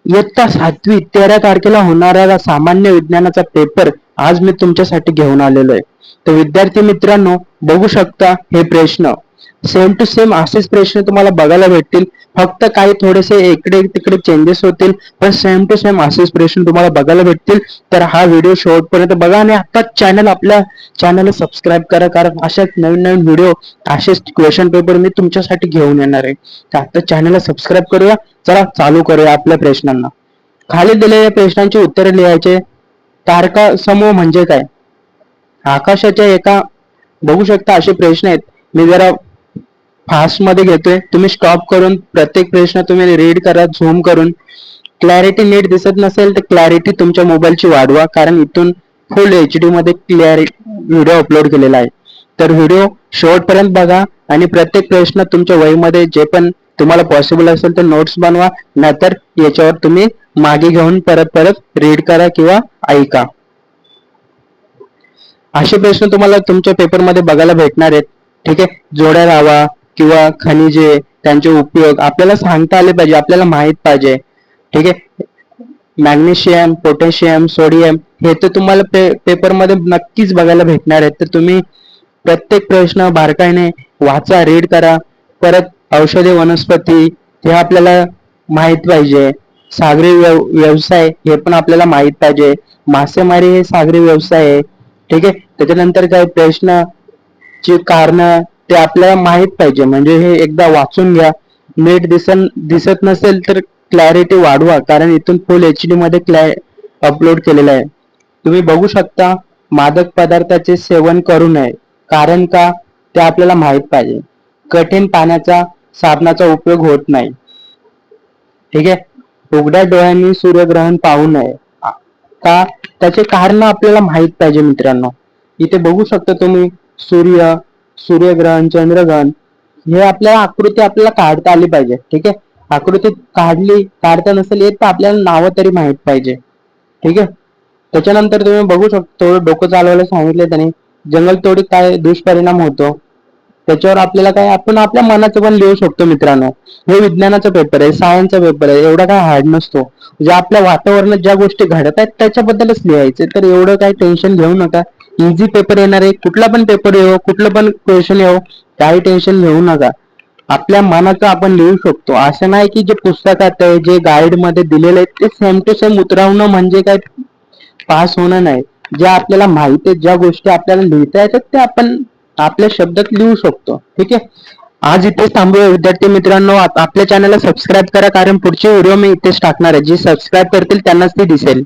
इयत्ता 7वी 13 तारखेला होणारा सामान्य विज्ञानाचा पेपर आज मी तुमच्यासाठी घेऊन आलेलो आहे. तर विद्यार्थी मित्रांनो, बघू शकता हे प्रश्न सेम टू सेम असेच प्रश्न तुम्हाला बघायला भेटतील. फक्त काही थोडेसे इकडे तिकडे चेंजेस होतील, पण सेम टू सेम असेच प्रश्न तुम्हाला बघायला भेटतील. तर हा व्हिडिओ शेवटपर्यंत बघा आणि आता आपल्या चॅनलला सबस्क्राईब करा, कारण अशाच नवीन नवीन व्हिडिओ असेच क्वेश्चन पेपर मी तुमच्यासाठी घेऊन येणार आहे. तर आता चॅनलला सबस्क्राईब करूया. चला चालू करूया आपल्या प्रश्नांना. खाली दिलेल्या प्रश्नांची उत्तरे लिहायचे. तारका समूह म्हणजे काय? आकाशाच्या एका बघू शकता असे प्रश्न आहेत. मी जरा फास्ट मध्ये घेतोय, तुम्ही स्टॉप करून प्रत्येक प्रश्न तुम्ही रीड करा झूम करून. क्लॅरिटी नीट दिसत नसेल तर क्लॅरिटी तुमच्या मोबाईलची वाढवा, कारण इथून फुल HD मध्ये व्हिडिओ अपलोड केलेला आहे. तर व्हिडिओ शेवटपर्यंत बघा आणि प्रत्येक प्रश्न तुमच्या वहीमध्ये जे पण तुम्हाला पॉसिबल असेल तर नोट्स बनवा, नाहीतर याच्यावर तुम्ही मागे घेऊन परत परत रीड करा किंवा ऐका. असे प्रश्न तुम्हाला तुमच्या पेपरमध्ये बघायला भेटणार आहेत. ठीक आहे, जोड्या लावा किंवा खनिजे त्यांचे उपयोग आपल्याला सांगता आले पाहिजे, आपल्याला माहित पाहिजे. ठीक आहे, मॅग्नेशियम, पोटॅशियम, सोडियम हे तर तुम्हाला पेपरमध्ये नक्कीच बघायला भेटणार आहेत. तर तुम्ही प्रत्येक प्रश्न बारकाईने वाचा, रीड करा. परत औषधी वनस्पती हे आपल्याला माहित पाहिजे. सागरी व्यवसाय हे पण आपल्याला माहित पाहिजे. मासेमारी हे सागरी व्यवसाय आहे. ठीक आहे, त्याच्यानंतर काही प्रश्नाची कारण ते आपल्याला माहित पाहिजे. म्हणजे हे एकदा वाचून घ्या. नीट दिसत नसेल तर क्लॅरिटी वाढवा, कारण इथून फुल HD मध्ये अपलोड केलेलं आहे. तुम्ही बघू शकता, मादक पदार्थाचे सेवन करू नये, कारण का ते आपल्याला माहित पाहिजे. कठीण पाण्याचा साबणाचा उपयोग होत नाही. ठीक आहे, उघड्या डोळ्यांनी सूर्यग्रहण पाहू नये, का त्याचे कारण आपल्याला माहित पाहिजे मित्रांनो. इथे बघू शकता तुम्ही सूर्यग्रहण, चंद्रग्रहण हे आपल्याला आकृती आपल्याला काढता आली पाहिजे. ठीक आहे, आकृती काढता नसेल येत तर आपल्याला नावं तरी माहित पाहिजे. ठीक आहे, त्याच्यानंतर तुम्ही बघू शकतो डोकं चालवायला सांगितले त्याने. जंगलतोडीत काय दुष्परिणाम होतो त्याच्यावर आपल्याला काय आपण आपल्या मनाचं पण लिहू शकतो मित्रांनो. हे विज्ञानाचा पेपर आहे, सायन्सचा पेपर आहे, एवढा काय हार्ड नसतो. जे आपल्या वातावरणात ज्या गोष्टी घडत आहेत त्याच्याबद्दलच लिहायचे. तर एवढं काही टेन्शन घेऊ नका. इझी पेपर येणार आहे, कुठला पण पेपर येऊ, कुठलं पण क्वेश्चन येऊ, काही टेन्शन घेऊ नका. आपल्या मनाचं आपण लिहू शकतो. असं नाही की जे पुस्तकात आहे, जे गाईड मध्ये दिलेलं आहे ते सेम टू सेम उतरवणं म्हणजे काय पास होणं नाही. ज्या आपल्याला माहिती आहे, ज्या गोष्टी आपल्याला लिहिता येतात ते आपण आपल्या शब्दात लिहू शकतो. ठीक आहे, आज इथेच थांबूया विद्यार्थी मित्रांनो. आपल्या चॅनलला सबस्क्राईब करा, कारण पुढची व्हिडिओ मी इथेच टाकणार आहे. जी सबस्क्राईब करतील त्यांनाच ती दिसेल.